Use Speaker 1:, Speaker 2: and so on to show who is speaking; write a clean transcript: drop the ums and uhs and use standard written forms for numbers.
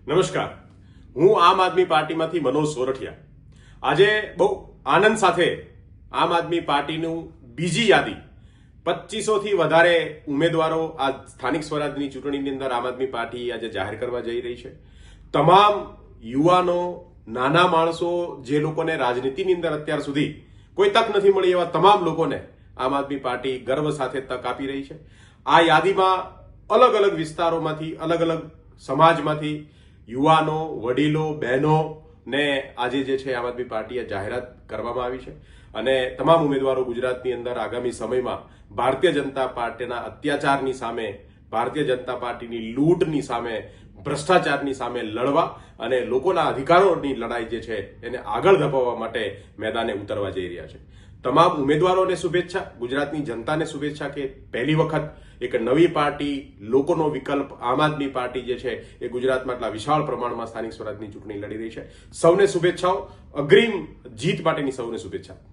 Speaker 1: નમસ્કાર, હું આમ આદમી પાર્ટીમાંથી મનોજ સોરઠિયા। આજે બહુ આનંદ સાથે આમ આદમી પાર્ટીનું બીજી યાદી 2500 થી વધારે ઉમેદવારો આ સ્થાનિક સ્વરાજની ચૂંટણીની અંદર આમ આદમી પાર્ટી આજે જાહેર કરવા જઈ રહી છે। તમામ યુવાનો, નાના માણસો, જે લોકોને રાજનીતિની અંદર અત્યાર સુધી કોઈ તક નથી મળી, એવા તમામ લોકોને આમ આદમી પાર્ટી ગર્વ સાથે તક આપી રહી છે। આ યાદીમાં અલગ અલગ વિસ્તારોમાંથી, અલગ અલગ સમાજમાંથી યુવાનો, વડીલો, બહેનો ને આજે જે છે આમ આદમી પાર્ટીએ જાહેરાત કરવામાં આવી છે અને તમામ ઉમેદવારો ગુજરાતની અંદર આગામી સમયમાં ભારતીય જનતા પાર્ટીના અત્યાચારની સામે, ભારતીય જનતા પાર્ટીની લૂંટની સામે, ભ્રષ્ટાચારની સામે લડવા અને લોકોના અધિકારોની લડાઈ જે છે એને આગળ ધપાવવા માટે મેદાને ઉતરવા જઈ રહ્યા છે। તમામ ઉમેદવારોને શુભેચ્છા, ગુજરાતની જનતાને શુભેચ્છા કે પહેલી વખત એક નવી પાર્ટી, લોકોનો વિકલ્પ આમ આદમી પાર્ટી જે છે એ ગુજરાતમાં આટલા વિશાળ પ્રમાણમાં સ્થાનિક સ્વરાજની ચૂંટણી લડી રહી છે। સૌને શુભેચ્છાઓ, અગ્રીમ જીત માટેની સૌને શુભેચ્છા।